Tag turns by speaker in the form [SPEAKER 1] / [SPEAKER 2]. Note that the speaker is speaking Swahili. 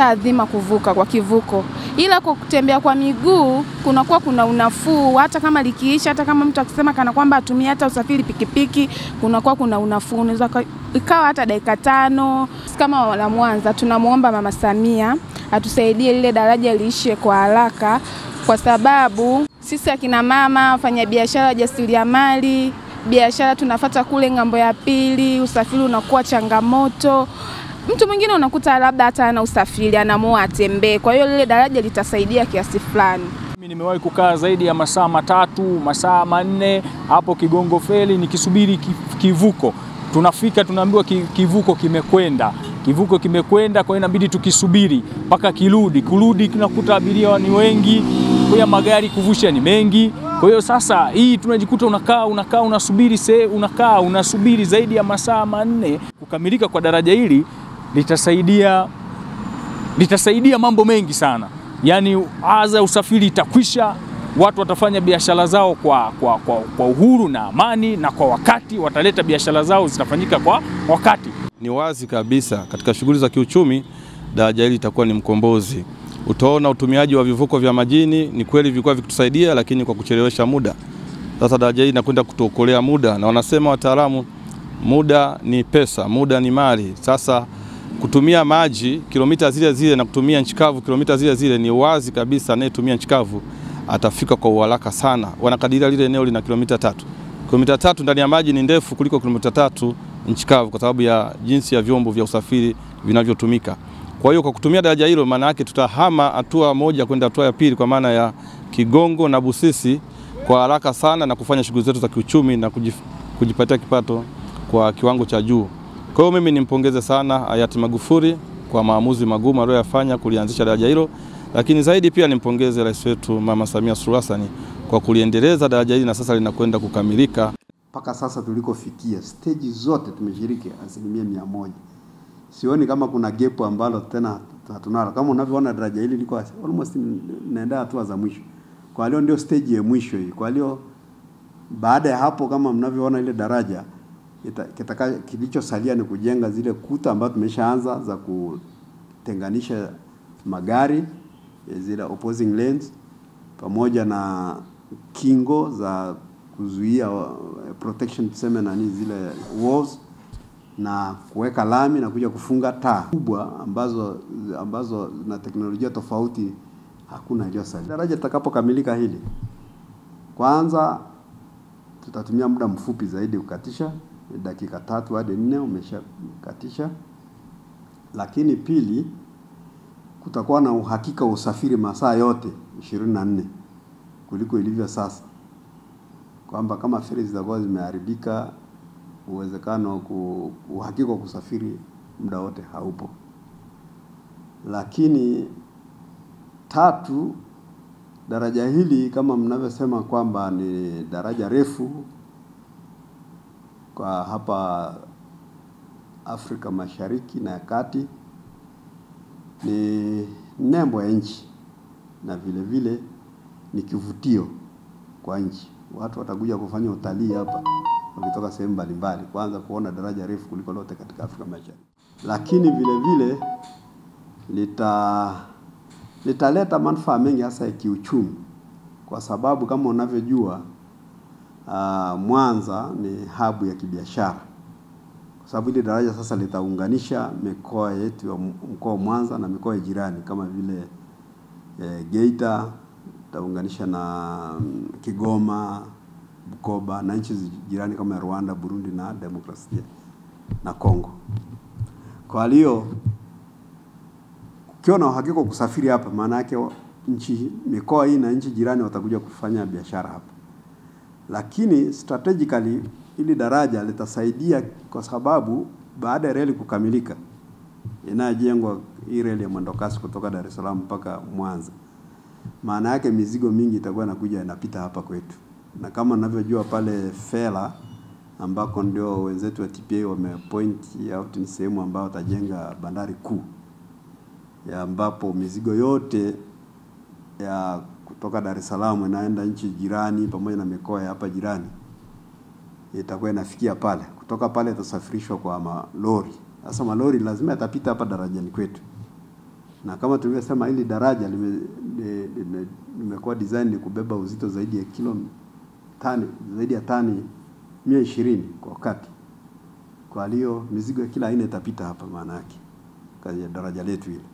[SPEAKER 1] adhima kuvuka kwa kivuko, ila kwa kutembea kwa miguu kunakuwa kuna unafuu. Hata kama likiisha, hata kama mtu akisema kana kwamba atumie hata usafiri pikipiki, kunakuwa kuna unafuu. Unaweza ikawa hata dakika 5. Kama wala Mwanza tunamuomba Mama Samia atusaidie lile daraja liishe kwa haraka, kwa sababu sisi akina mama wafanya biashara, jasiriamali, biashara tunafuata kule ngambo ya pili, usafiri unakuwa changamoto. Mtu mwingine unakuta labda hata ana usafiri, anaamua atembee. Kwa hiyo lile daraja litasaidia kiasi fulani.
[SPEAKER 2] Mimi nimewahi kukaa zaidi ya masaa 3, masaa 4 hapo Kigongo Feri nikisubiri kivuko. Tunafika tunaambiwa kivuko kimekwenda. Kivuko kimekwenda, kwa hiyo inabidi tukisubiri mpaka kurudi tunakuta abiria ni wengi, kwa hiyo magari kuvusha ni mengi. Kwa hiyo sasa hii tunajikuta unasubiri zaidi ya masaa 4. Kukamilika kwa daraja hili litasaidia mambo mengi sana. Yaani adha usafiri itakwisha, watu watafanya biashara zao kwa uhuru na amani na kwa wakati, wataleta biashara zao zitafanyika kwa wakati.
[SPEAKER 3] Ni wazi kabisa katika shughuli za kiuchumi daraja hili litakuwa ni mkombozi. Utaona utumiaji wa vivuko vya majini ni kweli vilikuwa vikitusaidia, lakini kwa kuchelewesha muda. Sasa daraja hili linakwenda kutuokolea muda, na wanasema wataalamu muda ni pesa, muda ni mali. Sasa kutumia maji kilomita zile na kutumia nchi kavu kilomita zile, ni wazi kabisa anayetumia nchi kavu atafika kwa uharaka sana. Wanakadiria lile eneo lina kilomita 3. Kilomita 3 ndani ya maji ni ndefu kuliko kilomita 3 nchi kavu, kwa sababu ya jinsi ya vyombo vya usafiri vinavyotumika. Kwa hiyo kwa kutumia daraja hilo, maana yake tutahama hatua moja kwenda hatua ya pili, kwa maana ya Kigongo na Busisi kwa haraka sana, na kufanya shughuli zetu za kiuchumi na kujipatia kipato kwa kiwango cha juu. Kwa hiyo mimi nimpongeze sana hayati Magufuli kwa maamuzi magumu aliyofanya kulianzisha daraja hilo, lakini zaidi pia nimpongeze rais wetu Mama Samia Suluhu Hassan kwa kuliendeleza daraja hili, na sasa linakwenda kukamilika.
[SPEAKER 4] Mpaka sasa tulikofikia stage zote tumeshiriki 100%. Sioni kama kuna gap ambalo tena tunalo. Kama unavyoona daraja hili liko almost naenda hatua za mwisho. Kwa hiyo ndio stage ya mwisho hii. Kwa hiyo baada ya hapo, kama mnavyoona ile daraja kilichosalia ni kujenga zile kuta ambazo tumeshaanza za kutenganisha magari, zile opposing lanes, pamoja na kingo za kuzuia protection, tuseme nani, zile walls, na kuweka lami na kuja kufunga taa kubwa ambazo na teknolojia tofauti hakuna iliyosalia. Daraja litakapokamilika hili, kwanza tutatumia muda mfupi zaidi kukatisha, dakika 3 hadi 4 umeshakatisha. Lakini pili, kutakuwa na uhakika wa usafiri masaa yote 24 kuliko ilivyo sasa, kwamba kama feri zitakuwa zimeharibika, uwezekano uhakika wa kusafiri muda wote haupo. Lakini tatu, daraja hili kama mnavyosema kwamba ni daraja refu kwa hapa Afrika Mashariki na ya Kati, ni nembo ya nchi na vile vile ni kivutio kwa nchi. Watu watakuja kufanya utalii hapa wakitoka sehemu mbalimbali, kwanza kuona daraja refu kuliko lote katika Afrika Mashariki. Lakini vile vile litaleta manufaa mengi hasa ya kiuchumi, kwa sababu kama unavyojua Mwanza ni hub ya kibiashara. Kwa sababu ile daraja sasa litaunganisha mikoa yetu ya mkoa wa Mwanza na mikoa jirani kama vile Geita, taunganisha na Kigoma, Bukoba na nchi jirani kama Rwanda, Burundi na Demokrasia na Kongo. Kwa hiyo ukiona uhakika kusafiri hapa, maana yake mikoa hii na nchi jirani watakuja kufanya biashara hapa. Lakini strategically ili daraja litasaidia, kwa sababu baada ya reli kukamilika, inajengwa hii reli ya mwendokasi kutoka Dar es Salaam mpaka Mwanza. Maana yake mizigo mingi itakuwa inakuja inapita hapa kwetu. Na kama ninavyojua pale Fela, ambako ndio wenzetu wa TPA wamepoint out ni sehemu ambayo watajenga bandari kuu, ya ambapo mizigo yote ya kutoka Dar es Salaam inaenda nchi jirani pamoja na mikoa hapa jirani itakuwa inafikia pale. Kutoka pale itasafirishwa kwa malori. Sasa malori lazima yatapita hapa darajani kwetu. na kama tulivyosema hili daraja limekuwa design ni kubeba uzito zaidi ya zaidi ya tani 120 kwa wakati. Kwa hiyo mizigo ya kila aina itapita hapa maana yake katika daraja letu hili.